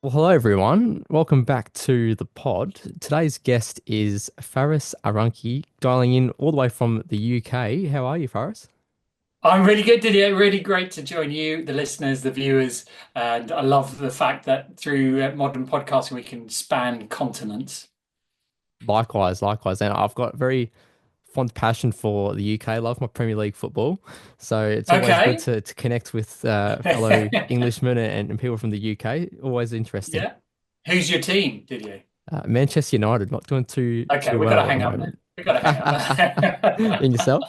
Well, hello everyone. Welcome back to the pod. Today's guest is Faris Aranki, dialing in all the way from the UK. How are you, Faris? I'm really good, Didier. Really great to join you, the listeners, the viewers. And I love the fact that through modern podcasting, we can span continents. Likewise, likewise. And I've got very fond passion for the UK. Love my Premier League football. So it's always good Okay. to connect with fellow Englishmen and people from the UK. Always interesting. Yeah. Who's your team, Didier? Manchester United not doing Okay, too we've got to well at the hang up then. moment. We've got to hang up. In yourself?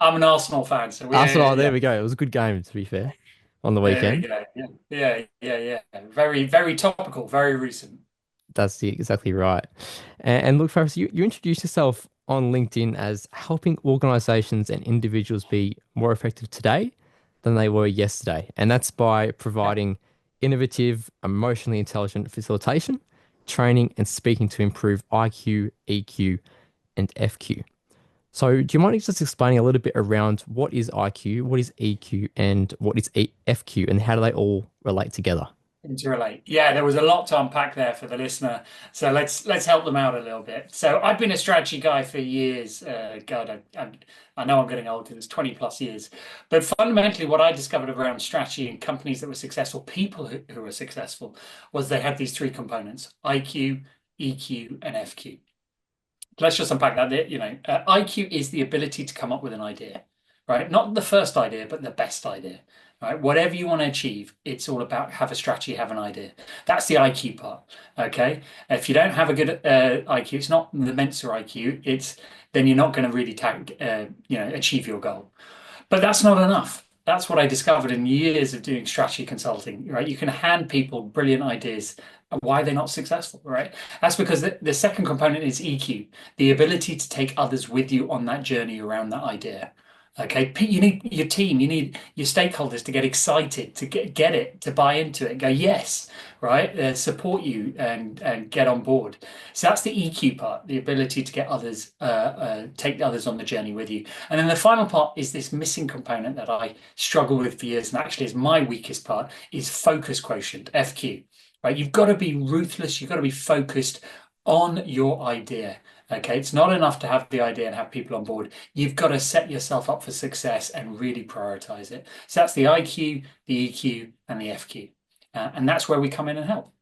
I'm an Arsenal fan, so Arsenal, there yeah, we go. It was a good game, to be fair, on the there we weekend. go. Yeah. Very, very topical, very recent. Exactly right. And look, Faris, you introduced yourself on LinkedIn as helping organizations and individuals be more effective today than they were yesterday. And that's by Yeah. providing innovative, emotionally intelligent facilitation, training, and speaking to improve IQ, EQ, and FQ. So, do you mind just explaining a little bit around what is IQ, what is EQ, and what is FQ, and how do they all relate together? Interrelate. Yeah, there was a lot to unpack there for the listener. So let's help them out a little bit. So I've been a strategy guy for years. God, I know I'm getting old because it's 20 plus years. But fundamentally, what I discovered around strategy and companies that were successful, people who were successful, was they had these three components: IQ, EQ, and FQ. Let's just unpack that. IQ is the ability to come up with an idea, right? Not the first idea, but the best idea, right? Whatever you want to achieve, it's all about have a strategy, have an idea. That's the IQ part, okay? If you don't have a good IQ, it's not the Mensa IQ. It's then you're not going to really achieve your goal. But that's not enough. That's what I discovered in years of doing strategy consulting, right? You can hand people brilliant ideas. Why are they not successful, right? That's because the second component is EQ, the ability to take others with you on that journey around that idea. Okay, you need your team, you need your stakeholders to get excited, to get it, to buy into it, go yes, right, support you and get on board. So that's the EQ part, the ability to get others, take others on the journey with you. And then the final part is this missing component that I struggle with for years, and actually is my weakest part, is focus quotient, FQ. Right? You've got to be ruthless, you've got to be focused on your idea. Okay, it's not enough to have the idea and have people on board. You've got to set yourself up for success and really prioritize it. So that's the IQ, the EQ, and the FQ. And that's where we come in and help.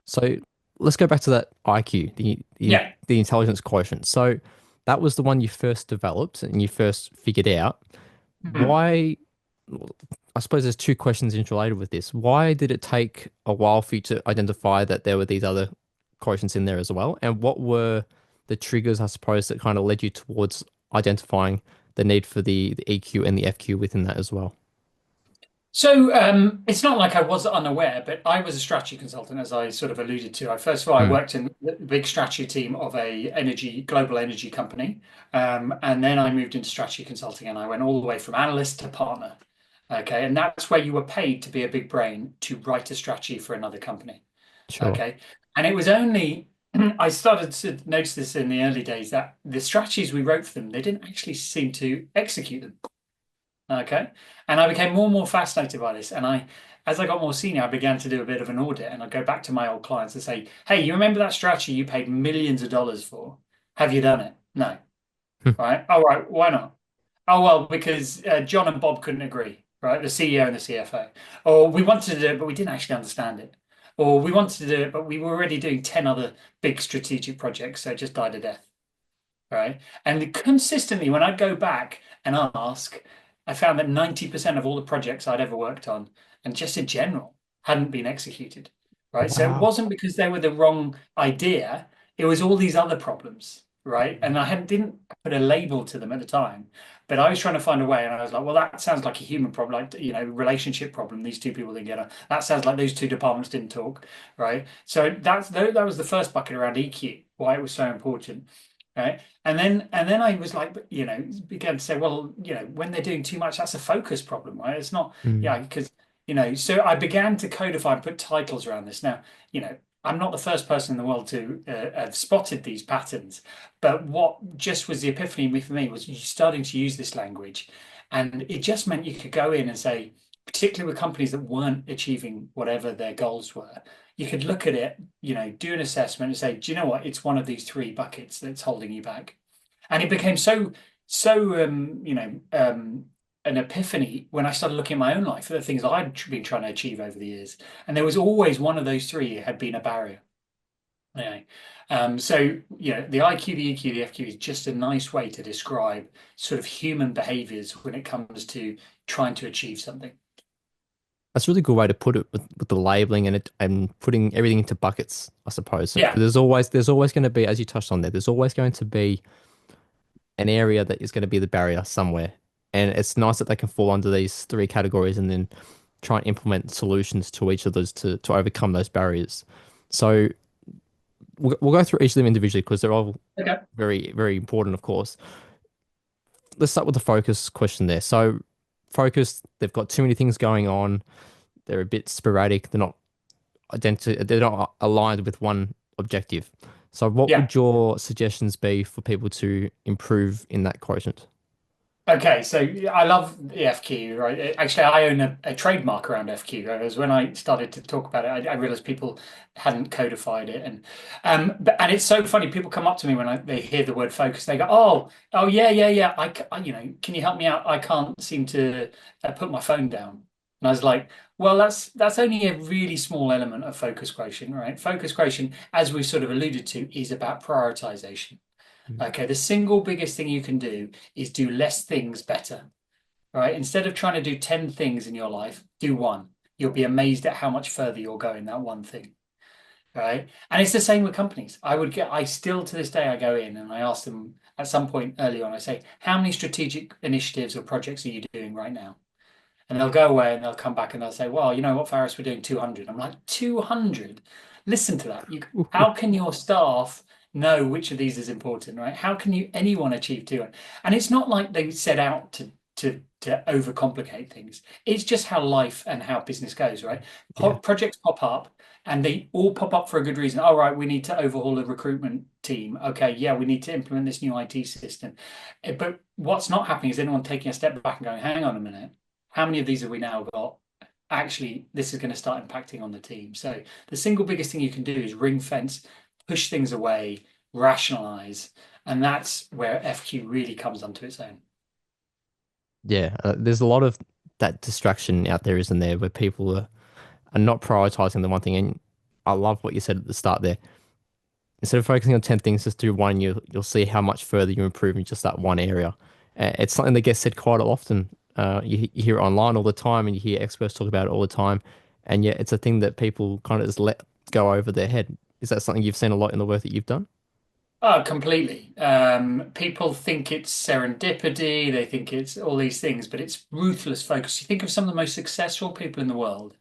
So let's go back to that IQ, Yeah. the intelligence quotient. So that was the one you first developed and you first figured out. Hmm. Why? I suppose there's two questions interrelated with this. Why did it take a while for you to identify that there were these other quotients in there as well? And what were the triggers, I suppose, that kind of led you towards identifying the need for the EQ and the FQ within that as well? So it's not like I was unaware, but I was a strategy consultant, as I sort of alluded to. First of all, I Mm, worked in the big strategy team of a global energy company, and then I moved into strategy consulting, and I went all the way from analyst to partner. Okay, and that's where you were paid to be a big brain to write a strategy for another company. sure. Okay, and it was only I started to notice this in the early days that the strategies we wrote for them, they didn't actually seem to execute them. Okay. And I became more and more fascinated by this. As I got more senior, I began to do a bit of an audit and I go back to my old clients and say, hey, you remember that strategy you paid millions of dollars for? Have you done it? No. Right. All right. Why not? Oh, well, because John and Bob couldn't agree, right? The CEO and the CFO. Or we wanted to do it, but we didn't actually understand it. Or we wanted to do it, but we were already doing 10 other big strategic projects, so it just died a death. Right. And consistently, when I go back and ask, I found that 90% of all the projects I'd ever worked on, and just in general, hadn't been executed. Right. So it Wow. wasn't because they were the wrong idea, it was all these other problems. Right. And I hadn't didn't put a label to them at the time. But I was trying to find a way, and I was like, well, that sounds like a human problem, like relationship problem. These two people didn't get on. That sounds like those two departments didn't talk, right? So that was the first bucket around EQ, why it was so important. Right. And then I was like, began to say, well, when they're doing too much, that's a focus problem, right? It's not, yeah, Mm. because, so I began to codify and put titles around this. Now, I'm not the first person in the world to have spotted these patterns, but what just was the epiphany for me was you starting to use this language, and it just meant you could go in and say, particularly with companies that weren't achieving whatever their goals were, you could look at it, do an assessment and say, do you know what? It's one of these three buckets that's holding you back. And it became so an epiphany when I started looking at my own life, at the things I'd been trying to achieve over the years. And there was always one of those three had been a barrier. Yeah. The IQ, the EQ, the FQ is just a nice way to describe sort of human behaviors when it comes to trying to achieve something. That's a really good way to put it with the labeling and putting everything into buckets, I suppose. So Yeah. there's always going to be, as you touched on there, there's always going to be an area that is going to be the barrier somewhere. And it's nice that they can fall under these three categories and then try and implement solutions to each of those to overcome those barriers. So we'll go through each of them individually because they're all Okay. very, very important, of course. Let's start with the focus question there. So focus, they've got too many things going on. They're a bit sporadic. They're not aligned with one objective. So what Yeah. would your suggestions be for people to improve in that quotient? Okay, so I love the FQ, right? Actually, I own a trademark around FQ. Because when I started to talk about it, I realized people hadn't codified it, and it's so funny. People come up to me when they hear the word focus. They go, "Oh, yeah, yeah, yeah. Can you help me out? I can't seem to put my phone down." And I was like, "Well, that's only a really small element of focus quotient, right? Focus quotient, as we sort of alluded to, is about prioritization." Mm. Okay, the single biggest thing you can do is do less things better, right? Instead of trying to do 10 things in your life, do one. You'll be amazed at how much further you'll go in that one thing, right? And it's the same with companies. I still to this day, I go in and I ask them at some point early on, I say, how many strategic initiatives or projects are you doing right now? And they'll go away and they'll come back and they'll say, well, you know what, Faris, we're doing 200. I'm like, 200? Listen to that. How can your staff know which of these is important, right? How can anyone achieve 200? And it's not like they set out to overcomplicate things. It's just how life and how business goes, right? Yeah. Projects pop up and they all pop up for a good reason. All right, we need to overhaul the recruitment team. Okay, yeah, we need to implement this new IT system. But what's not happening is anyone taking a step back and going, hang on a minute, how many of these have we now got? Actually, this is going to start impacting on the team. So the single biggest thing you can do is ring fence, push things away, rationalize, and that's where FQ really comes onto its own. Yeah. There's a lot of that distraction out there, isn't there, where people are not prioritizing the one thing. And I love what you said at the start there. Instead of focusing on 10 things, just do one. You'll see how much further you improve in just that one area. It's something that gets said quite often. You hear it online all the time, and you hear experts talk about it all the time. And yet, it's a thing that people kind of just let go over their head. Is that something you've seen a lot in the work that you've done? Oh, completely. People think it's serendipity, they think it's all these things, but it's ruthless focus. You think of some of the most successful people in the world,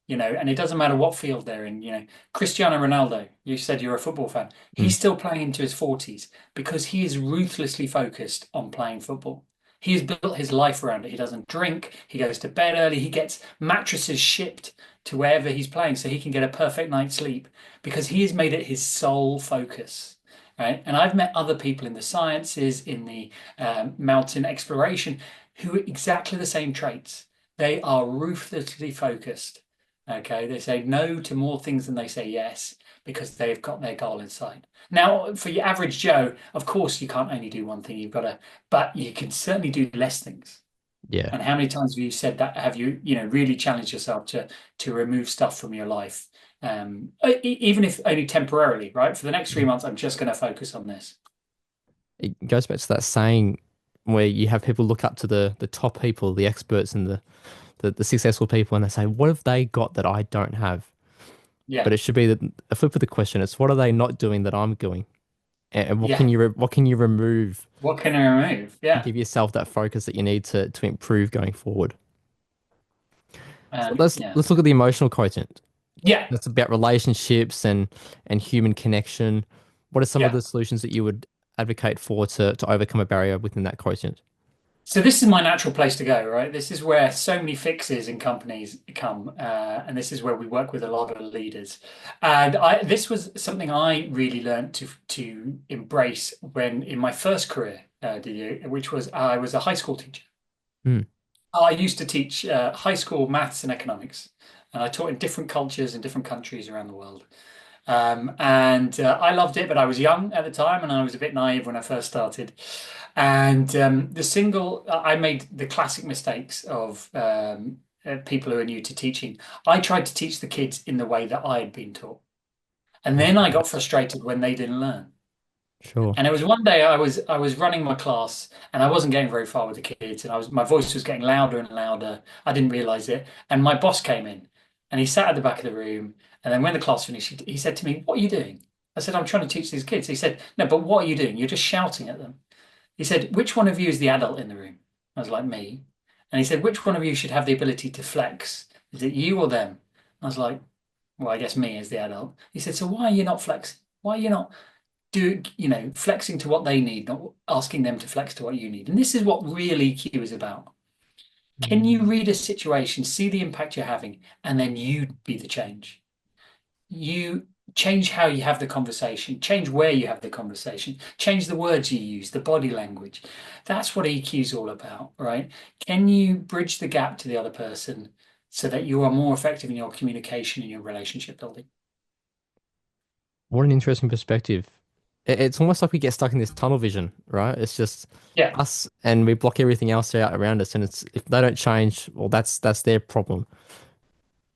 and it doesn't matter what field they're in, Cristiano Ronaldo, you said you're a football fan. Mm. He's still playing into his 40s because he is ruthlessly focused on playing football. He has built his life around it. He doesn't drink, he goes to bed early, he gets mattresses shipped to wherever he's playing so he can get a perfect night's sleep because he has made it his sole focus. Right. And I've met other people in the sciences, in the mountain exploration, who are exactly the same traits. They are ruthlessly focused. Okay, they say no to more things than they say yes because they've got their goal in sight. Now, for your average Joe, of course, you can't only do one thing. But you can certainly do less things. Yeah. And how many times have you said that? Have you, really challenged yourself to remove stuff from your life, even if only temporarily, right? For the next 3 months, I'm just going to focus on this. It goes back to that saying where you have people look up to the top people, the experts and the successful people, and they say, what have they got that I don't have? Yeah, But it should be a flip of the question. It's what are they not doing that I'm doing? And what can yeah. what can you remove What can I remove? and Yeah, give yourself that focus that you need to improve going forward? So yeah, let's look at the emotional quotient. yeah, That's about relationships and human connection. What are some of yeah. the solutions that you would advocate for to overcome a barrier within that quotient? So this is my natural place to go, right? This is where so many fixes in companies come, and this is where we work with a lot of leaders. And this was something I really learned to embrace when in my first career, which was I was a high school teacher. Hmm. I used to teach high school maths and economics, and I taught in different cultures and different countries around the world. And I loved it, but I was young at the time and I was a bit naive when I first started. And I made the classic mistakes of people who are new to teaching. I tried to teach the kids in the way that I had been taught. And then I got frustrated when they didn't learn. Sure. And it was one day I was running my class and I wasn't getting very far with the kids and my voice was getting louder and louder. I didn't realize it. And my boss came in and he sat at the back of the room. And then when the class finished, he said to me, "What are you doing?" I said, "I'm trying to teach these kids." He said, "No, but what are you doing? You're just shouting at them." He said, "Which one of you is the adult in the room?" I was like, "Me." And he said, "Which one of you should have the ability to flex? Is it you or them?" I was like, "Well, I guess me as the adult." He said, "So why are you not flexing? Why are you not flexing to what they need, not asking them to flex to what you need?" And this is what real EQ is about. Can you Mm. read a situation, see the impact you're having, and then you be the change? You change how you have the conversation, change where you have the conversation, change the words you use, the body language. That's what EQ is all about, right? Can you bridge the gap to the other person so that you are more effective in your communication and your relationship building? What an interesting perspective. It's almost like we get stuck in this tunnel vision, right? It's just Yeah. us and we block everything else out around us. And it's if they don't change, well, that's their problem.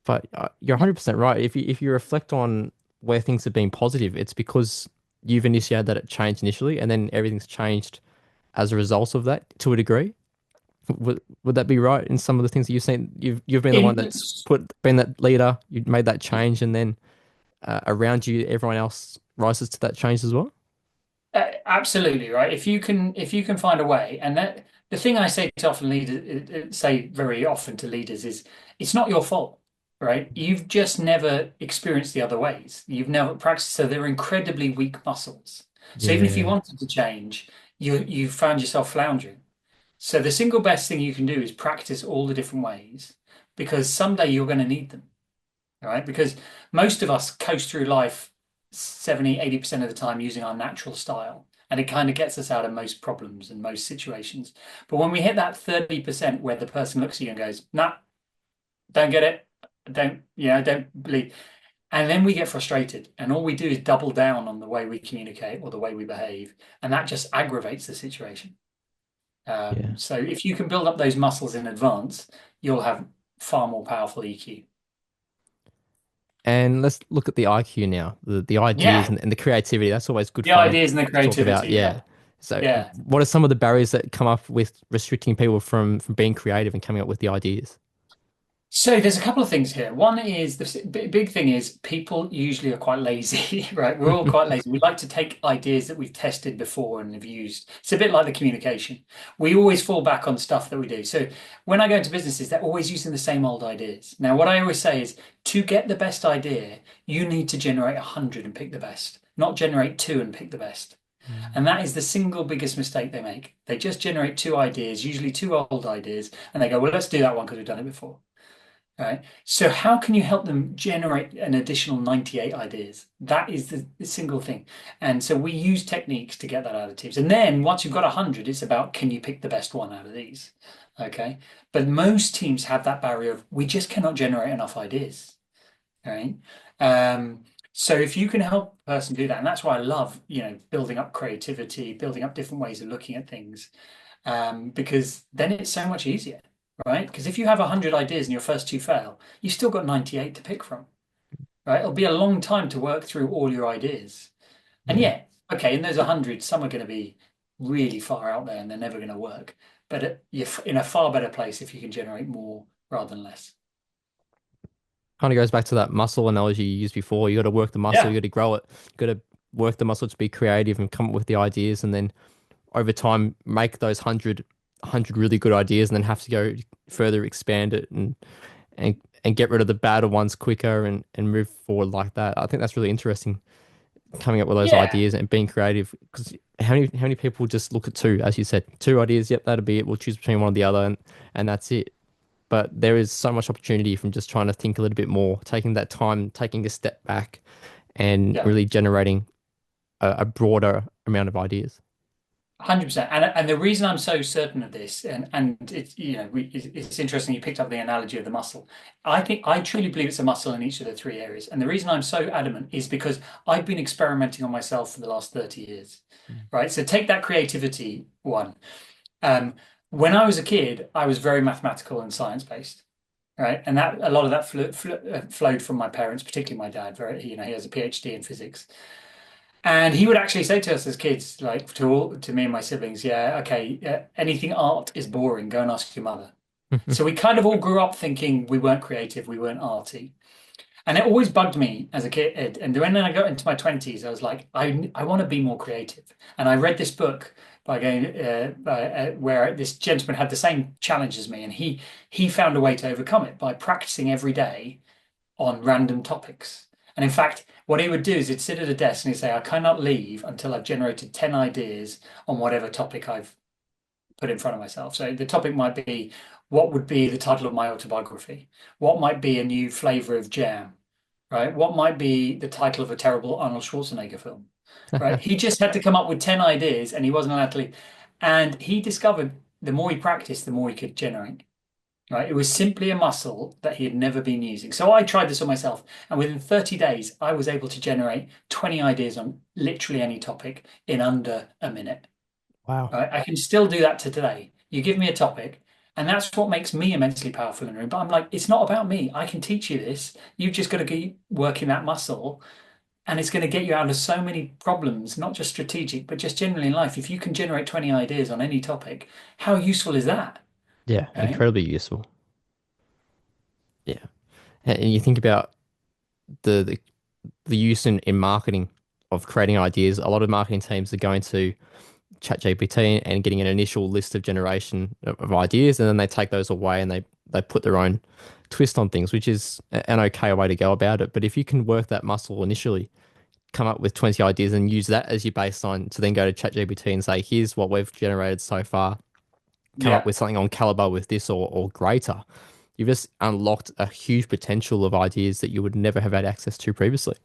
But you're 100% right. If you reflect on where things have been positive, it's because you've initiated that change initially, and then everything's changed as a result of that to a degree. Would that be right in some of the things that you've seen? You've been the one In that's been that leader. You've made that change, and then around you, everyone else rises to that change as well. Absolutely right. If you can find a way, and that the thing I say to often leaders say very often to leaders is it's not your fault, right? You've just never experienced the other ways. You've never practiced, so they're incredibly weak muscles. So even if you Yeah, wanted to change, you found yourself floundering. So the single best thing you can do is practice all the different ways because someday you're going to need them. All right, because most of us coast through life 70, 80% of the time using our natural style. And it kind of gets us out of most problems and most situations. But when we hit that 30% where the person looks at you and goes, "Nah, don't get it. Don't believe." And then we get frustrated. And all we do is double down on the way we communicate or the way we behave. And that just aggravates the situation. yeah. So if you can build up those muscles in advance, you'll have far more powerful EQ. And let's look at the IQ now, the ideas Yeah, and the creativity. That's always good the fun ideas and the to talk about. creativity. Yeah. Yeah. So, Yeah. what are some of the barriers that come up with restricting people from being creative and coming up with the ideas? So there's a couple of things here. One is big thing is people usually are quite lazy, right? We're all quite lazy. We like to take ideas that we've tested before and have used. It's a bit like the communication. We always fall back on stuff that we do. So when I go into businesses, they're always using the same old ideas. Now, what I always say is to get the best idea, you need to generate 100 and pick the best, not generate two and pick the best. Mm. And that is the single biggest mistake they make. They just generate two ideas, usually two old ideas, and they go, "Well, let's do that one because we've done it before." Right. So how can you help them generate an additional 98 ideas? That is the single thing. And so we use techniques to get that out of teams. And then once you've got 100, it's about can you pick the best one out of these? Okay. But most teams have that barrier of we just cannot generate enough ideas. Right. Um, so if you can help a person do that, and that's why I love, building up creativity, building up different ways of looking at things, because then it's so much easier, right? Because if you have 100 ideas and your first two fail, you've still got 98 to pick from, right? It'll be a long time to work through all your ideas. And Yeah. yeah, okay, in those 100, some are going to be really far out there and they're never going to work. But you're in a far better place if you can generate more rather than less. Kind of goes back to that muscle analogy you used before. You got to work the muscle, Yeah, you got to grow it, you got to work the muscle to be creative and come up with the ideas, and then over time make those hundred really good ideas, and then have to go further expand it and get rid of the better ones quicker and move forward like that. I think that's really interesting coming up with those yeah, ideas and being creative because how many people just look at two, as you said, two ideas, yep, that'll be it. We'll choose between one or the other and that's it. But there is so much opportunity from just trying to think a little bit more, taking that time, taking a step back and yeah. really generating a broader amount of ideas. 100%. And the reason I'm so certain of this, and it's it's interesting you picked up the analogy of the muscle. I truly believe it's a muscle in each of the three areas. And the reason I'm so adamant is because I've been experimenting on myself for the last 30 years. Mm. Right. So take that creativity one. Um, when I was a kid, I was very mathematical and science based. Right. And that a lot of that flowed from my parents, particularly my dad. He has a PhD in physics. And he would actually say to us as kids, like to me and my siblings, yeah, okay, anything art is boring. Go and ask your mother. So we kind of all grew up thinking we weren't creative, we weren't arty. And it always bugged me as a kid. And then I got into my 20s, I was like, I want to be more creative. And I read this book where this gentleman had the same challenge as me, and he found a way to overcome it by practicing every day on random topics. And in fact, what he would do is he'd sit at a desk and he'd say, I cannot leave until I've generated 10 ideas on whatever topic I've put in front of myself. So the topic might be, what would be the title of my autobiography? What might be a new flavor of jam? Right? What might be the title of a terrible Arnold Schwarzenegger film? Right? He just had to come up with 10 ideas and he wasn't allowed to leave. And he discovered the more he practiced, the more he could generate. Right? It was simply a muscle that he had never been using. So I tried this on myself, and within 30 days, I was able to generate 20 ideas on literally any topic in under a minute. Wow. Right? I can still do that to today. You give me a topic, and that's what makes me immensely powerful in the room. But I'm like, it's not about me. I can teach you this. You've just got to keep working that muscle, and it's going to get you out of so many problems, not just strategic, but just generally in life. If you can generate 20 ideas on any topic, how useful is that? Yeah, Right? incredibly useful. Yeah. And you think about the the use in marketing of creating ideas. A lot of marketing teams are going to ChatGPT and getting an initial list of generation of ideas, and then they take those away and they put their own twist on things, which is an okay way to go about it. But if you can work that muscle initially, come up with 20 ideas and use that as your baseline to then go to ChatGPT and say, here's what we've generated so far, come up Yeah. with something on caliber with this or greater. You've just unlocked a huge potential of ideas that you would never have had access to previously.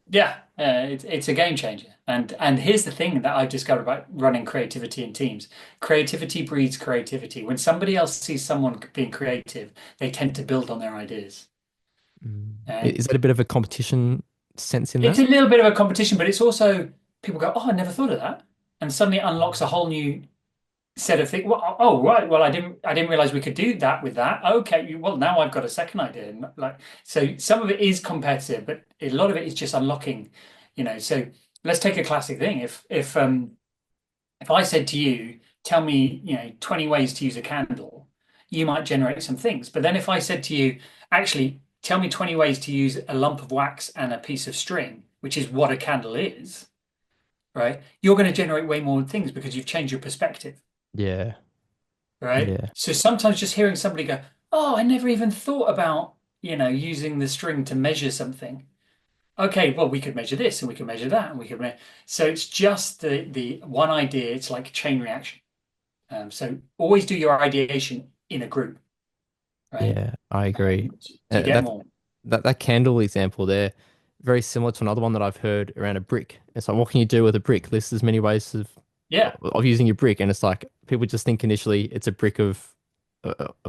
Yeah, it's a game changer. And here's the thing that I've discovered about running creativity in teams. Creativity breeds creativity. When somebody else sees someone being creative, they tend to build on their ideas. Mm. Right? Is that a bit of a competition sense in It's that? a little bit of a competition, but it's also people go, "Oh, I never thought of that," and suddenly it unlocks a whole new set of things. Well, oh, right. Well, I didn't realize we could do that with that. Okay. Well, now I've got a second idea. And like, so some of it is competitive, but a lot of it is just unlocking, So let's take a classic thing. If I said to you, tell me, 20 ways to use a candle, you might generate some things. But then if I said to you, actually, tell me 20 ways to use a lump of wax and a piece of string, which is what a candle is, right? You're going to generate way more things because you've changed your perspective. Yeah. Right? Yeah. So sometimes just hearing somebody go, "Oh, I never even thought about, using the string to measure something." Okay, well, we could measure this and we can measure that and we could measure. So it's just the one idea. It's like a chain reaction. So always do your ideation in a group, right? Yeah, I agree. To get That more. that candle example there, very similar to another one that I've heard around a brick. It's like, what can you do with a brick? List as many ways Yeah, of using your brick, and it's like people just think initially it's a brick of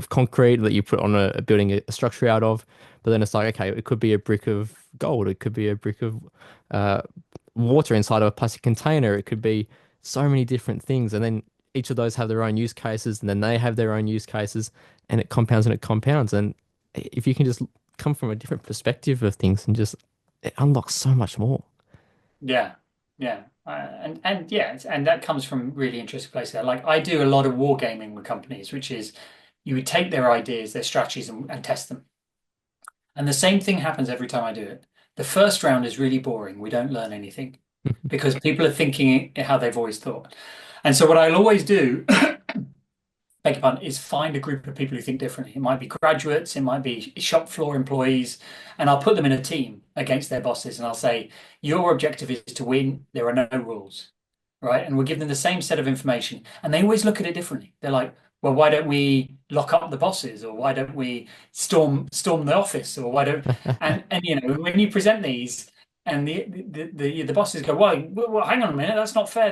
concrete that you put on a building a structure out of, but then it's like, okay, it could be a brick of gold, it could be a brick of uh, water inside of a plastic container, it could be so many different things, and then each of those have their own use cases, and then they have their own use cases, and it compounds and it compounds, and if you can just come from a different perspective of things and just it unlocks so much more. yeah, yeah. And yeah, and that comes from really interesting places. There. Like I do a lot of wargaming with companies, which is you would take their ideas, their strategies, and test them. And the same thing happens every time I do it. The first round is really boring. We don't learn anything because people are thinking how they've always thought. And so what I'll always do, beg your pardon, is find a group of people who think differently. It might be graduates, it might be shop floor employees, and I'll put them in a team against their bosses and I'll say, your objective is to win. There are no rules, right? And we'll give them the same set of information. And they always look at it differently. They're like, well, why don't we lock up the bosses, or why don't we storm the office, or why don't and when you present these, And the bosses go, well, hang on a minute, that's not fair.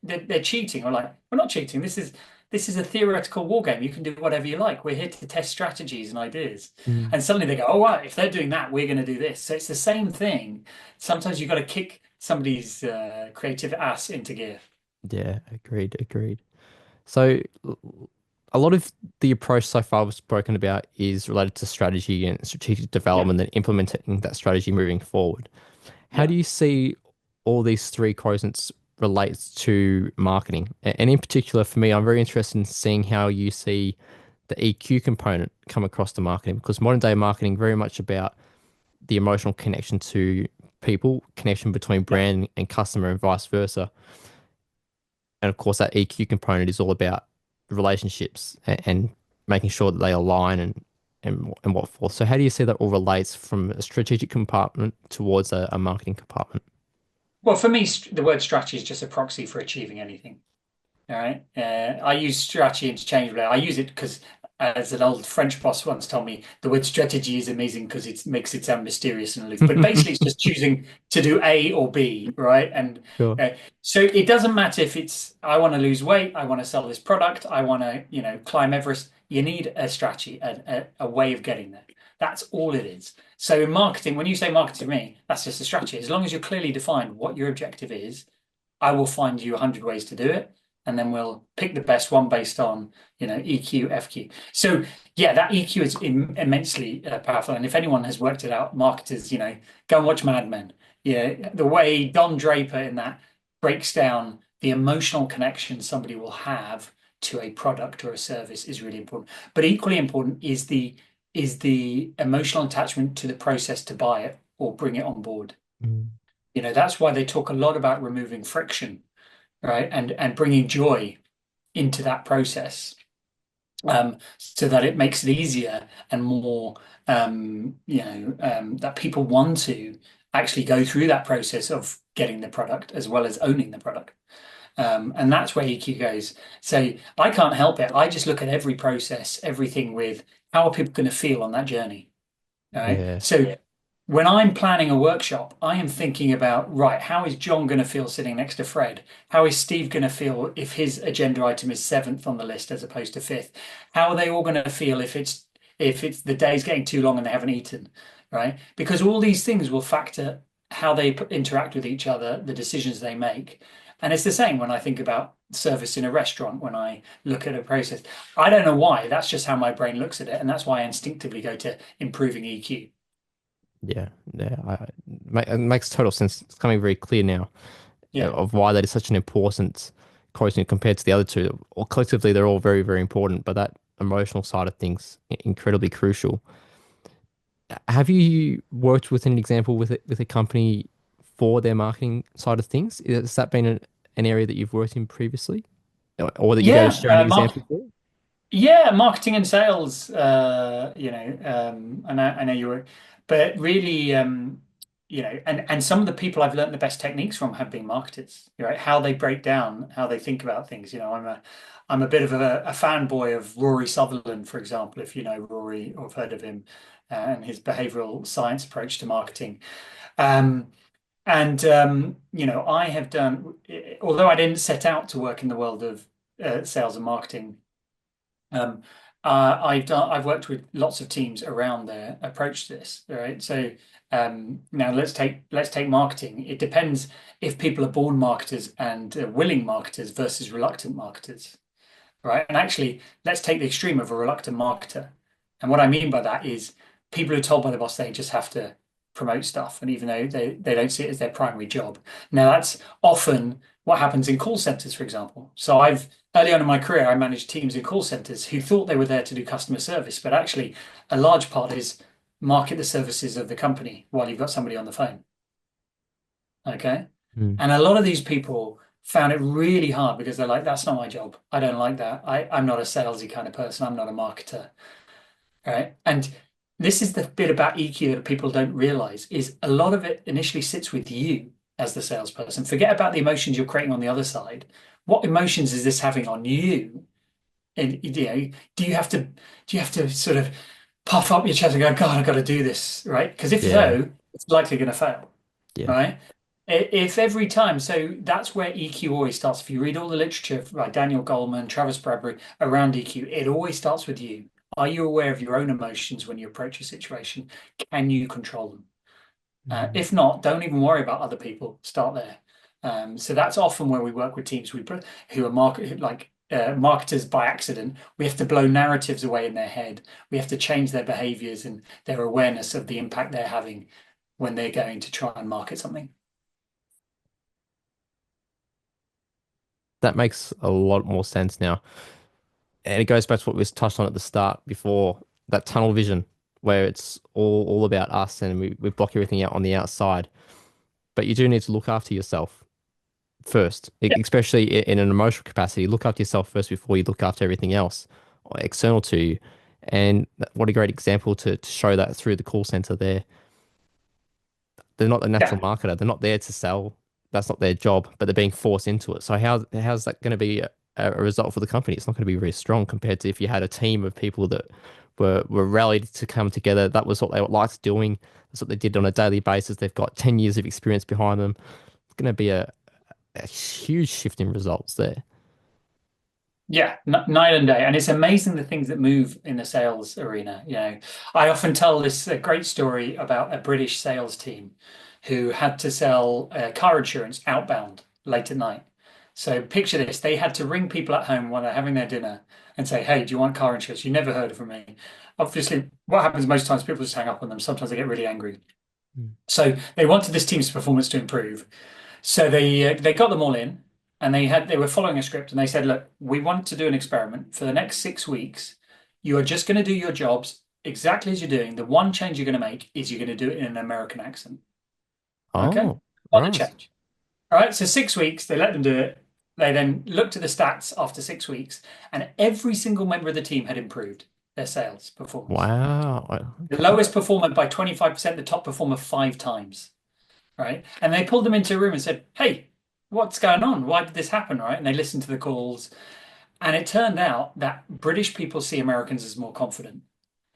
They're cheating. Or like, we're not cheating. This is a theoretical war game. You can do whatever you like. We're here to test strategies and ideas. Mm. And suddenly they go, oh, right, if they're doing that, we're going to do this. So it's the same thing. Sometimes you've got to kick somebody's creative ass into gear. Yeah, agreed, agreed. So a lot of the approach so far we've spoken about is related to strategy and strategic Yeah, development and implementing that strategy moving forward. How yeah. do you see all these three quadrants relates to marketing? And in particular, for me, I'm very interested in seeing how you see the EQ component come across the marketing because modern day marketing very much about the emotional connection to people, connection between Yeah. brand and customer and vice versa. And of course, that EQ component is all about relationships and making sure that they align and what forth. So how do you see that all relates from a strategic compartment towards a marketing compartment? Well, for me, the word strategy is just a proxy for achieving anything. All right. I use strategy interchangeably. I use it because, as an old French boss once told me, the word strategy is amazing because it makes it sound mysterious and aloof. But basically, it's just choosing to do A or B, right? And Sure. uh, so it doesn't matter if it's I want to lose weight, I want to sell this product, I want to, climb Everest. You need a strategy, a way of getting there. That's all it is. So in marketing, when you say marketing to me, that's just a strategy. As long as you're clearly defined what your objective is, I will find you 100 ways to do it, and then we'll pick the best one based on, EQ, FQ. So yeah, that EQ is immensely powerful. And if anyone has worked it out, marketers, go and watch Mad Men. Yeah, the way Don Draper in that breaks down the emotional connection somebody will have to a product or a service is really important. But equally important is the emotional attachment to the process to buy it or bring it on board. Mm. That's why they talk a lot about removing friction, right? And bringing joy into that process, so that it makes it easier and more, that people want to actually go through that process of getting the product as well as owning the product. And that's where EQ goes. So I can't help it. I just look at every process, everything with how are people going to feel on that journey? All right. Yeah. So when I'm planning a workshop, I am thinking about, right, how is John going to feel sitting next to Fred? How is Steve going to feel if his agenda item is seventh on the list as opposed to fifth? How are they all going to feel if it's the day's getting too long and they haven't eaten, right? Because all these things will factor how they interact with each other, the decisions they make. And it's the same when I think about service in a restaurant, when I look at a process. I don't know why. That's just how my brain looks at it. And that's why I instinctively go to improving EQ. Yeah. Yeah. It makes total sense. It's coming very clear now Yeah. of why that is such an important quotient compared to the other two. Or collectively, they're all very, very important, but that emotional side of things incredibly crucial. Have you worked with an example with a company for their marketing side of things? Has that been an area that you've worked in previously, or that you'd be able to Yeah, share an example for? yeah, marketing and sales. I know you were, but really, and some of the people I've learned the best techniques from have been marketers. Right, how they break down, how they think about things. I'm a bit of a fanboy of Rory Sutherland, for example. If you know Rory or have heard of him, and his behavioral science approach to marketing. Um, and I have done, although I didn't set out to work in the world of sales and marketing. Um, I've worked with lots of teams around their approach to this, right? So now let's take marketing. It depends if people are born marketers and willing marketers versus reluctant marketers, right? And actually, let's take the extreme of a reluctant marketer. And what I mean by that is people who are told by the boss they just have to promote stuff, and even though they don't see it as their primary job. Now, that's often what happens in call centers, for example. So I've early on in my career, I managed teams in call centers who thought they were there to do customer service, but actually a large part is market the services of the company while you've got somebody on the phone. Okay. Mm. And a lot of these people found it really hard because they're like, that's not my job. I don't like that. I'm not a salesy kind of person. I'm not a marketer. Right. And this is the bit about EQ that people don't realize is a lot of it initially sits with you as the salesperson. Forget about the emotions you're creating on the other side. What emotions is this having on you? And do you have to sort of puff up your chest and go, God, I've got to do this, right? Because if Yeah. so, it's likely going to fail. Yeah. right? If every time, so that's where EQ always starts. If you read all the literature by Daniel Goleman, Travis Bradbury around EQ, it always starts with you. Are you aware of your own emotions when you approach a situation? Can you control them? Mm. If not, don't even worry about other people. Start there. So that's often where we work with teams who are marketers by accident. We have to blow narratives away in their head. We have to change their behaviors and their awareness of the impact they're having when they're going to try and market something. That makes a lot more sense now. And it goes back to what we touched on at the start before, that tunnel vision, where it's all about us and we block everything out on the outside. But you do need to look after yourself first, especially in an emotional capacity. Look after yourself first before you look after everything else external to you. And what a great example to show that through the call center there. They're not a natural Yeah, marketer. They're not there to sell. That's not their job, but they're being forced into it. So how's that going to be a result for the company? It's not going to be very strong compared to if you had a team of people that were rallied to come together. That was what they liked doing. That's what they did on a daily basis. They've got 10 years of experience behind them. It's going to be a huge shift in results there. yeah, night and day. And it's amazing the things that move in the sales arena. I often tell this great story about a British sales team who had to sell car insurance outbound late at night. So picture this, they had to ring people at home while they're having their dinner and say, "Hey, do you want car insurance? You never heard from me." Obviously, what happens most times, people just hang up on them. Sometimes they get really angry. Mm. So they wanted this team's performance to improve. So they got them all in, and they were following a script, and they said, "Look, we want to do an experiment for the next 6 weeks. You are just going to do your jobs exactly as you're doing. The one change you're going to make is you're going to do it in an American accent. Okay, Oh, on the right. change. All right. So 6 weeks, they let them do it. They then looked at the stats after 6 weeks, and every single member of the team had improved their sales performance. Wow. The Okay. lowest performer by 25%, the top performer 5 times. Right? And they pulled them into a room and said, "Hey, what's going on? Why did this happen?" Right? And they listened to the calls. And it turned out that British people see Americans as more confident.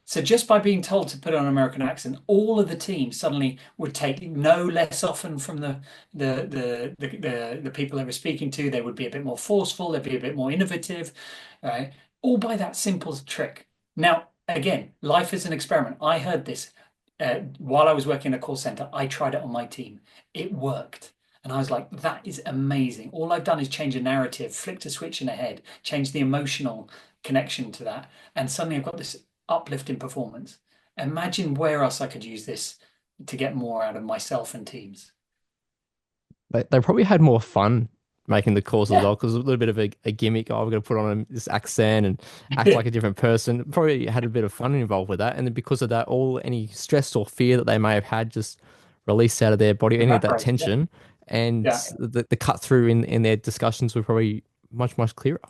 So just by being told to put on an American accent, all of the team suddenly would take no less often from the people they were speaking to. They would be a bit more forceful. They'd be a bit more innovative, right? All by that simple trick. Now, again, life is an experiment. I heard this while I was working in a call center. I tried it on my team. It worked. And I was like, that is amazing. All I've done is change a narrative, flicked a switch in a head, change the emotional connection to that. And suddenly I've got this uplift in performance. Imagine where else I could use this to get more out of myself and teams. They probably had more fun making the calls as Yeah. well because a little bit of a gimmick. Oh, we're going to put on this accent and act like a different person. Probably had a bit of fun involved with that. And then because of that, all any stress or fear that they may have had just released out of their body, any of that Evaporated. Yeah. tension, and Yeah. the cut through in their discussions were probably much clearer.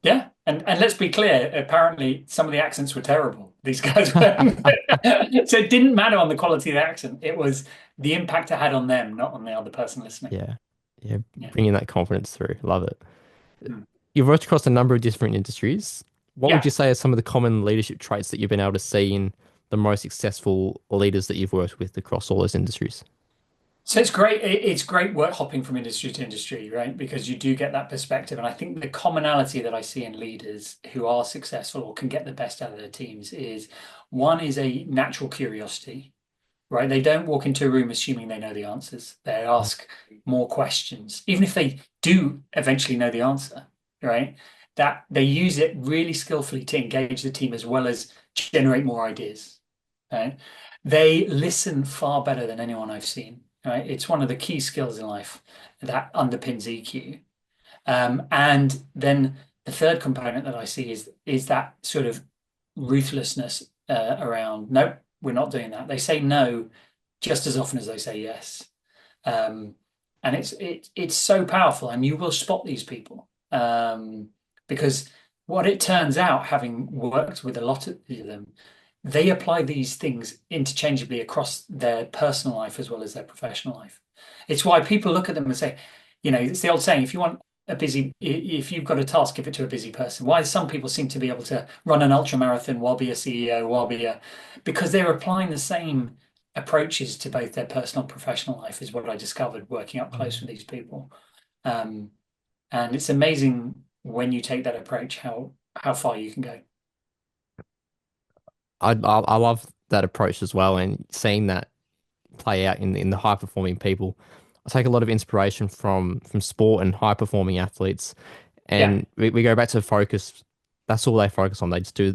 Yeah. And let's be clear, apparently some of the accents were terrible. These guys were so it didn't matter on the quality of the accent. It was the impact it had on them, not on the other person listening. Yeah, yeah, Yeah. bringing that confidence through. Love it. Hmm. You've worked across a number of different industries. What would Yeah. you say are some of the common leadership traits that you've been able to see in the most successful leaders that you've worked with across all those industries? So it's great. It's great work hopping from industry to industry, right? Because you do get that perspective. And I think the commonality that I see in leaders who are successful or can get the best out of their teams is one is a natural curiosity, right? They don't walk into a room assuming they know the answers. They ask more questions, even if they do eventually know the answer, right? That they use it really skillfully to engage the team as well as generate more ideas, right? They listen far better than anyone I've seen, right? It's one of the key skills in life that underpins EQ. And then the third component that I see is that sort of ruthlessness around, nope, we're not doing that. They say no just as often as they say yes. Um, and it's so powerful, and you will spot these people because what it turns out, having worked with a lot of them, they apply these things interchangeably across their personal life as well as their professional life. It's why people look at them and say, it's the old saying, if you've got a task, give it to a busy person. Why some people seem to be able to run an ultra marathon while be a CEO, because they're applying the same approaches to both their personal and professional life is what I discovered working up close with these people. Um, and it's amazing when you take that approach, how far you can go. I love that approach as well, and seeing that play out in the high performing people. I take a lot of inspiration from sport and high performing athletes, Yeah, and we go back to focus. That's all they focus on. They just do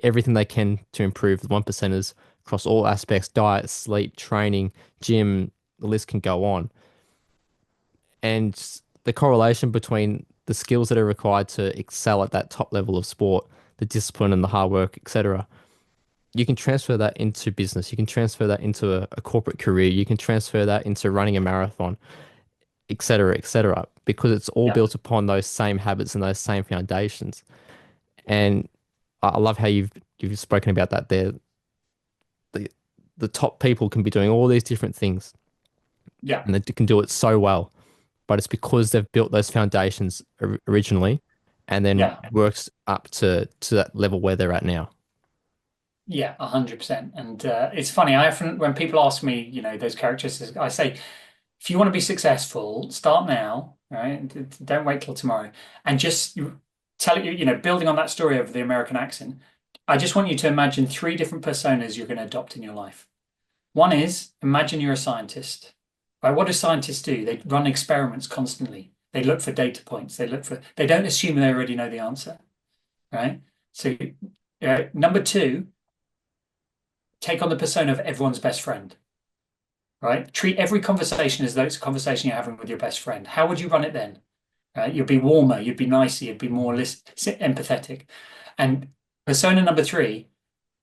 everything they can to improve the one percenters across all aspects: diet, sleep, training, gym. The list can go on, and the correlation between the skills that are required to excel at that top level of sport, the discipline and the hard work, etc. You can transfer that into business. You can transfer that into a corporate career. You can transfer that into running a marathon, et cetera, because it's all yeah, built upon those same habits and those same foundations. And I love how you've spoken about that there. The the top people can be doing all these different things yeah, and they can do it so well, but it's because they've built those foundations originally and then yeah, works up to that level where they're at now. yeah, 100%. And it's funny, I often, when people ask me, those characteristics, I say, if you want to be successful, start now, right? Don't wait till tomorrow. And just tell it, building on that story of the American accent, I just want you to imagine three different personas you're going to adopt in your life. One is imagine you're a scientist. Right? What do scientists do? They run experiments constantly. They look for data points. They don't assume they already know the answer, right? So, number two, take on the persona of everyone's best friend, right? Treat every conversation as though it's a conversation you're having with your best friend. How would you run it then? Right? You'd be warmer, you'd be nicer, you'd be more empathetic. And persona number three,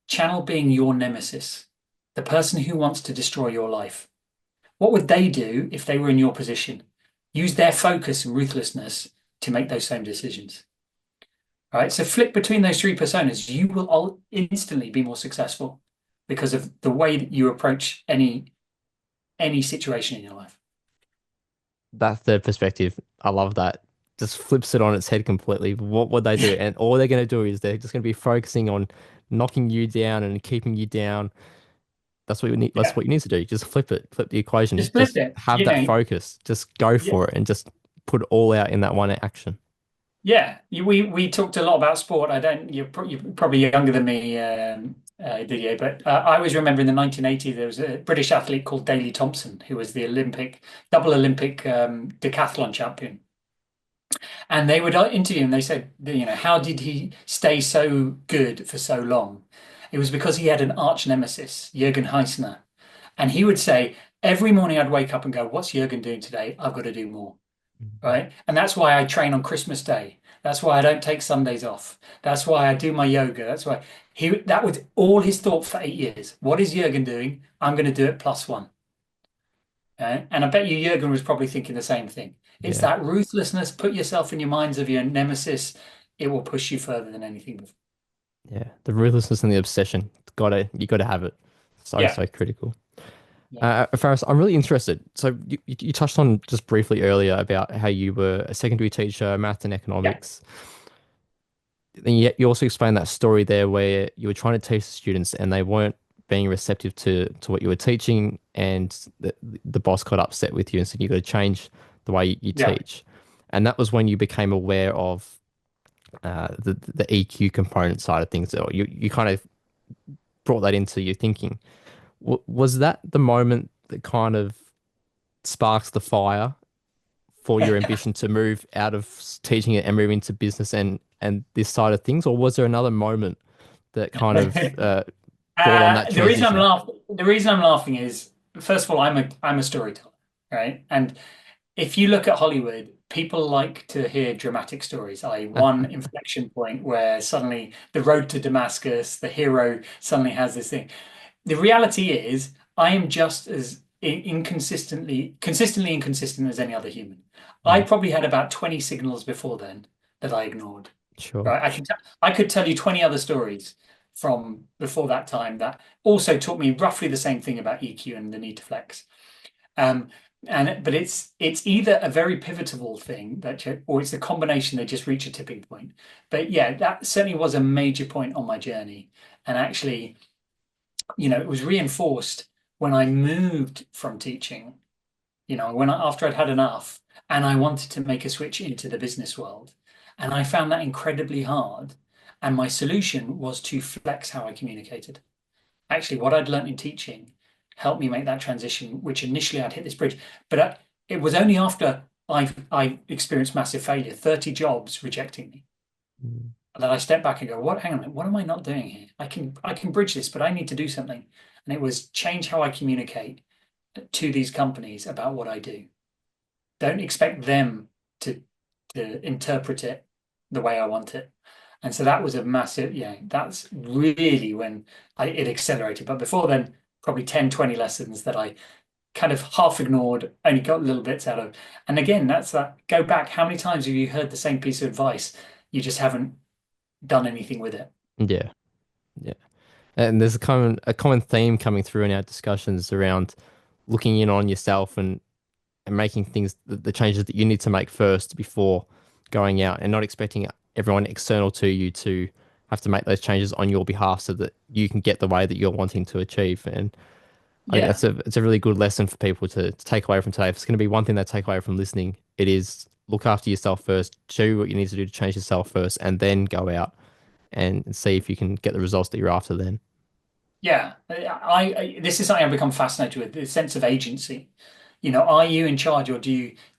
channel being your nemesis, the person who wants to destroy your life. What would they do if they were in your position? Use their focus and ruthlessness to make those same decisions. Right. So flip between those three personas, you will all instantly be more successful because of the way that you approach any situation in your life. That third perspective, I love that. Just flips it on its head completely. What would they do? And all they're going to do is they're just going to be focusing on knocking you down and keeping you down. That's what you need. That's Yeah. what you need to do. Just flip it, flip the equation. Just flip Just it. have that focus. Just go Yeah. for it and just put it all out in that one action. Yeah, we talked a lot about sport. I don't. You're probably younger than me, Didier. But I always remember in the 1980s there was a British athlete called Daley Thompson who was the double Olympic decathlon champion. And they would interview him. They said, how did he stay so good for so long? It was because he had an arch nemesis, Jürgen Heisner, and he would say every morning I'd wake up and go, "What's Jürgen doing today? I've got to do more." Right? And that's why I train on Christmas Day. That's why I don't take Sundays off. That's why I do my yoga. That's why that was all his thought for 8 years. What is Jurgen doing? I'm going to do it plus one. And I bet you Jurgen was probably thinking the same thing. It's Yeah, that ruthlessness. Put yourself in your minds of your nemesis. It will push you further than anything before. yeah. The ruthlessness and the obsession. You gotta have it. So, Yeah. so critical. Yeah. Faris, I'm really interested. So you touched on just briefly earlier about how you were a secondary teacher, math and Yeah. economics. Then you also explained that story there where you were trying to teach the students and they weren't being receptive to what you were teaching, and the boss got upset with you and said you got to change the way you Yeah. teach. And that was when you became aware of the EQ component side of things. Or you kind of brought that into your thinking. Was that the moment that kind of sparks the fire for your ambition to move out of teaching it and move into business and this side of things, or was there another moment that kind of brought on that transition? The reason I'm laughing is, first of all, I'm a storyteller, right? And if you look at Hollywood, people like to hear dramatic stories, i.e., one inflection point where suddenly the road to Damascus, the hero suddenly has this thing. The reality is, I am just as consistently inconsistent as any other human. I Mm, probably had about 20 signals before then that I ignored. sure. Right? I could tell you 20 other stories from before that time that also taught me roughly the same thing about EQ and the need to flex. Um, but it's either a very pivotal thing or it's a combination that just reach a tipping point. But yeah, that certainly was a major point on my journey. And actually, it was reinforced when I moved from teaching, after I'd had enough and I wanted to make a switch into the business world. And I found that incredibly hard. And my solution was to flex how I communicated. Actually, what I'd learned in teaching helped me make that transition, which initially I'd hit this bridge. But it was only after I experienced massive failure, 30 jobs rejecting me, Mm. that I stepped back and go, what, hang on a minute, what am I not doing here? I can bridge this, but I need to do something. And it was change how I communicate to these companies about what I do. Don't expect them to interpret it the way I want it. And so that was a massive, that's really when it accelerated. But before then, probably 10, 20 lessons that I kind of half ignored, only got little bits out of. And again, that's that go back. How many times have you heard the same piece of advice? You just haven't done anything with it. Yeah, yeah. And there's a common theme coming through in our discussions around looking in on yourself and making things the changes that you need to make first before going out, and not expecting everyone external to you to have to make those changes on your behalf so that you can get the way that you're wanting to achieve. And I think Yeah. it's a really good lesson for people to take away from today. If it's going to be one thing they take away from listening, it is look after yourself first, do what you need to do to change yourself first, and then go out and see if you can get the results that you're after then. Yeah, this is something I've become fascinated with, the sense of agency. Are you in charge, or do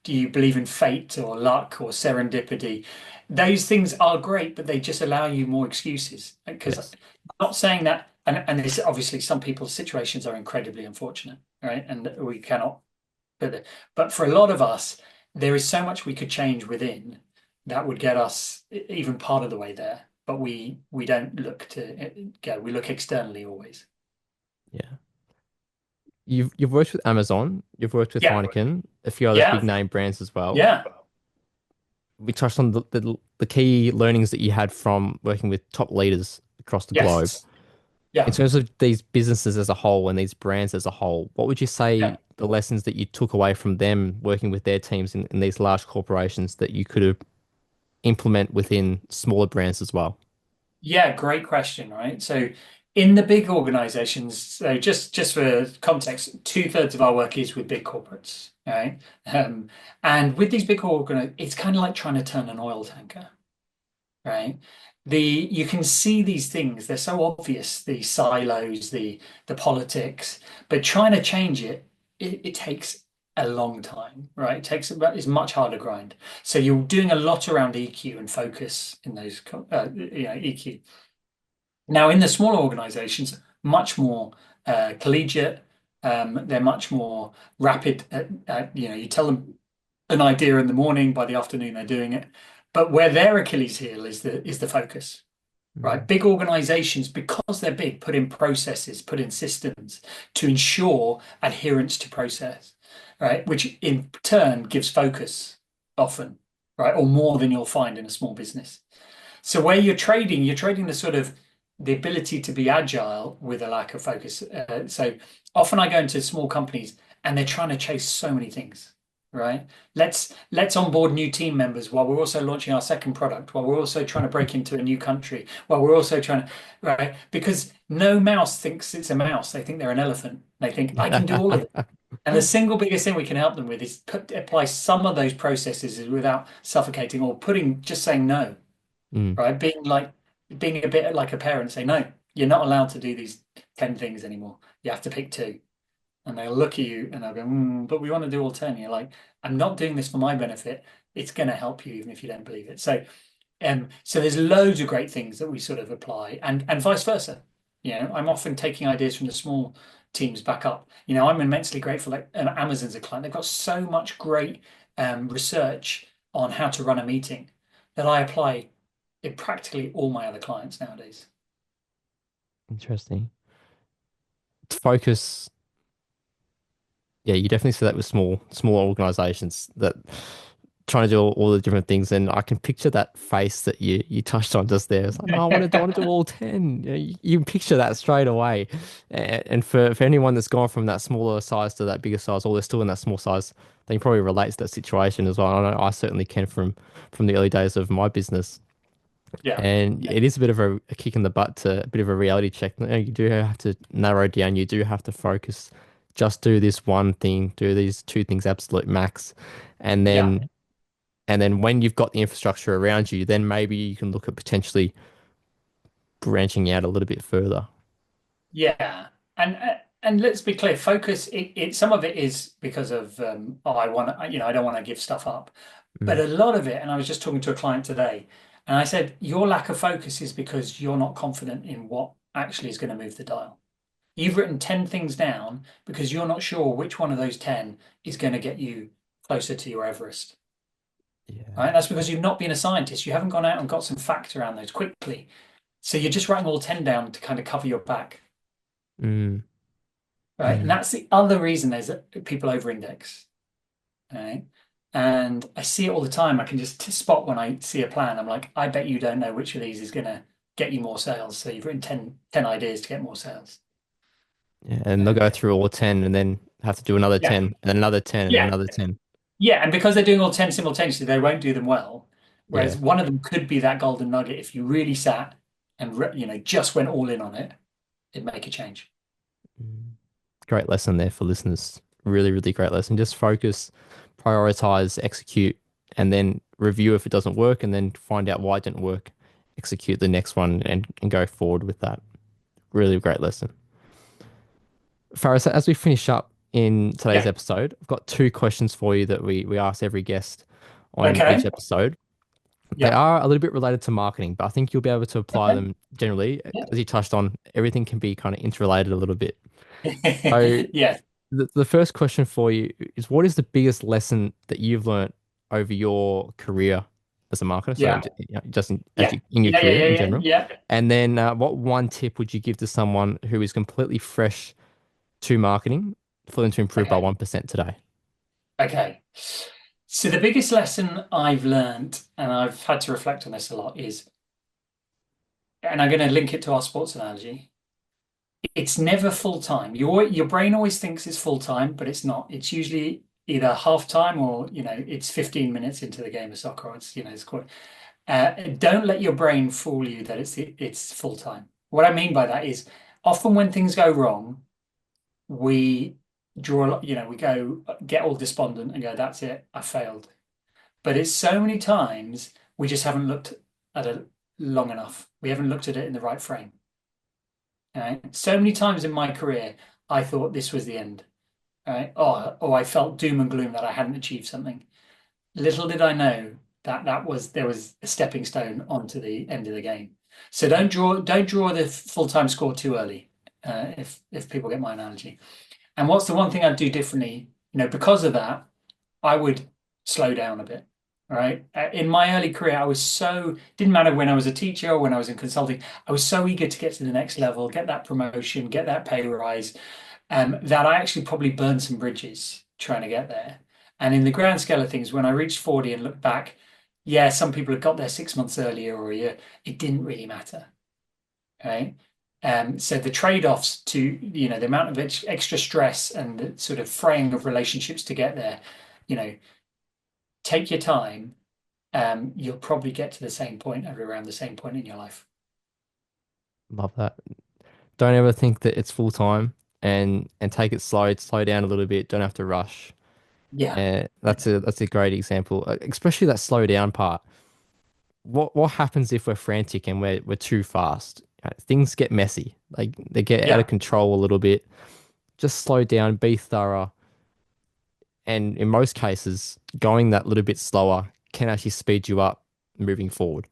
you believe in fate or luck or serendipity? Those things are great, but they just allow you more excuses. Because I'm Yes. not saying that, and this obviously some people's situations are incredibly unfortunate, right? And we cannot put it. But for a lot of us, there is so much we could change within that would get us even part of the way there. But we don't look to go. We look externally always. Yeah. You've worked with Amazon, you've worked with Yeah, Heineken, a few other big yeah, name brands as well. yeah. We touched on the key learnings that you had from working with top leaders across the globe. Yes. In Yeah. terms of these businesses as a whole and these brands as a whole, what would you Yeah. say the lessons that you took away from them working with their teams in these large corporations that you could have implement within smaller brands as well? Yeah, great question, right? So in the big organizations, so just for context, two-thirds of our work is with big corporates, right? And with these big it's kind of like trying to turn an oil tanker, right? You can see these things, they're so obvious, the silos, the politics, but trying to change it takes a long time, right? It's much harder grind. So you're doing a lot around EQ and focus in those EQ. Now, in the smaller organizations, much more collegiate. They're much more rapid. You tell them an idea in the morning, by the afternoon they're doing it. But where their Achilles heel is the focus, right? Mm. Big organizations, because they're big, put in processes, put in systems to ensure adherence to process, right? Which in turn gives focus often, right? Or more than you'll find in a small business. So where you're trading the sort of the ability to be agile with a lack of focus. So often I go into small companies and they're trying to chase so many things, right? Let's onboard new team members while we're also launching our second product, while we're also trying to break into a new country, while we're also trying to, right? Because no mouse thinks it's a mouse. They think they're an elephant. They think I can do all of it. And the single biggest thing we can help them with is apply some of those processes without suffocating or just saying no, Mm. right? Being a bit like a parent, say, no, you're not allowed to do these 10 things anymore. You have to pick two. And they'll look at you and they'll go, but we want to do all 10. You're like, I'm not doing this for my benefit. It's going to help you even if you don't believe it. So there's loads of great things that we sort of apply and vice versa. I'm often taking ideas from the small teams back up. I'm immensely grateful that Amazon's a client. They've got so much great research on how to run a meeting that I apply in practically all my other clients nowadays. Interesting. Focus. Yeah, you definitely see that with small organizations that trying to do all the different things, and I can picture that face that you touched on just there. It's like, no, I want to do all 10. You can picture that straight away. And for anyone that's gone from that smaller size to that bigger size, or they're still in that small size, they can probably relate to that situation as well. I know I certainly can from the early days of my business. Yeah. And it is a bit of a kick in the butt, to a bit of a reality check. You do have to narrow down, you do have to focus just do this one thing, do these two things absolute max, and Yeah. then when you've got the infrastructure around you, then maybe you can look at potentially branching out a little bit further. Yeah, and let's be clear, focus. It some of it is because of oh, I want to, I don't want to give stuff up, but Mm, a lot of it. And I was just talking to a client today, and I said your lack of focus is because you're not confident in what actually is going to move the dial. You've written 10 things down because you're not sure which one of those 10 is going to get you closer to your Everest. yeah. Right? That's because you've not been a scientist. You haven't gone out and got some facts around those quickly. So you're just writing all 10 down to kind of cover your back. Mm, Right. And mm. that's the other reason there's people over index. Right. And I see it all the time. I can just spot when I see a plan. I'm like, I bet you don't know which of these is going to get you more sales. So you've written ten ideas to get more sales. Yeah, and they'll go Uh, through all 10 and then have to do another yeah. 10 and another 10 and Yeah. another 10. Yeah. And because they're doing all 10 simultaneously, they won't do them well. Yeah. Whereas one of them could be that golden nugget. If you really sat and, just went all in on it, it'd make a change. Mm. Great lesson there for listeners. Really, really great lesson. Just focus, prioritize, execute, and then review if it doesn't work, and then find out why it didn't work. Execute the next one and go forward with that. Really great lesson. Faris, as we finish up in today's Yeah. episode, I've got two questions for you that we ask every guest on each Okay. episode. They Yeah. are a little bit related to marketing, but I think you'll be able to apply Okay. them generally. Yeah. As you touched on, everything can be kind of interrelated a little bit. So Yeah. the first question for you is what is the biggest lesson that you've learned over your career as a marketer? So Yeah. just Yeah. in your Yeah. Yeah. career Yeah. in Yeah. general. Yeah. And then what one tip would you give to someone who is completely fresh to marketing for them to improve by Okay. 1% today? Okay. So the biggest lesson I've learned, and I've had to reflect on this a lot, is, and I'm going to link it to our sports analogy. It's never full time. Your brain always thinks it's full time, but it's not. It's usually either half time or it's 15 minutes into the game of soccer. Or it's quite. Don't let your brain fool you that it's full time. What I mean by that is often when things go wrong, we we go get all despondent and go, that's it, I failed. But it's so many times we just haven't looked at it long enough. We haven't looked at it in the right frame. Right? So many times in my career, I thought this was the end. Right? Oh, I felt doom and gloom that I hadn't achieved something. Little did I know that there was a stepping stone onto the end of the game. So don't draw the full-time score too early, if people get my analogy. And what's the one thing I'd do differently? Because of that, I would slow down a bit. Right. In my early career, I was didn't matter when I was a teacher or when I was in consulting, I was so eager to get to the next level, get that promotion, get that pay rise, that I actually probably burned some bridges trying to get there. And in the grand scale of things, when I reached 40 and looked back, yeah, some people had got there 6 months earlier or a year. It didn't really matter. Right. So the trade-offs to, the amount of extra stress and the sort of fraying of relationships to get there, you know, take your time. You'll probably get to the same point at around the same point in your life. Love that. Don't ever think that it's full time and take it slow down a little bit. Don't have to rush. Yeah. And Yeah. that's a great example, especially that slow down part. What happens if we're frantic and we're too fast? Things get messy. Like they get out of Yeah. control a little bit. Just slow down, be thorough, and in most cases, going that little bit slower can actually speed you up moving forward.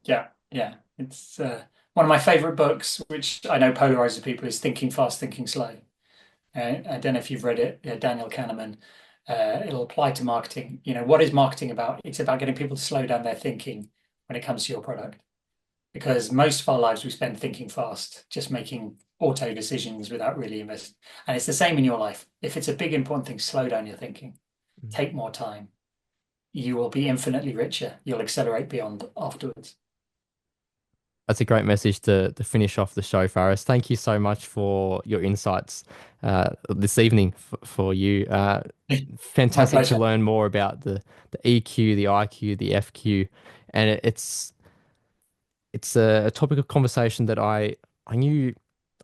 Yeah. Yeah. It's one of my favorite books, which I know polarizes people, is Thinking Fast, Thinking Slow. I don't know if you've read it, Daniel Kahneman. It'll apply to marketing. What is marketing about? It's about getting people to slow down their thinking when it comes to your product. Because most of our lives we spend thinking fast, just making auto decisions without really investing. And it's the same in your life. If it's a big important thing, slow down your thinking, Mm. take more time. You will be infinitely richer. You'll accelerate beyond afterwards. That's a great message to finish off the show, Faris. Thank you so much for your insights this evening for you. My Fantastic to pleasure. learn more about the EQ, the IQ, the FQ, and it's a topic of conversation that I knew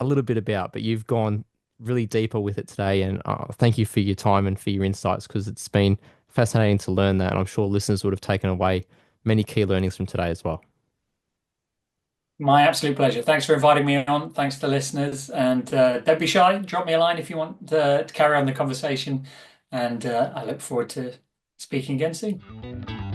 a little bit about, but you've gone really deeper with it today. And thank you for your time and for your insights because it's been fascinating to learn that. And I'm sure listeners would have taken away many key learnings from today as well. My absolute pleasure. Thanks for inviting me on. Thanks to the listeners. And don't be shy. Drop me a line if you want to carry on the conversation. And I look forward to speaking again soon.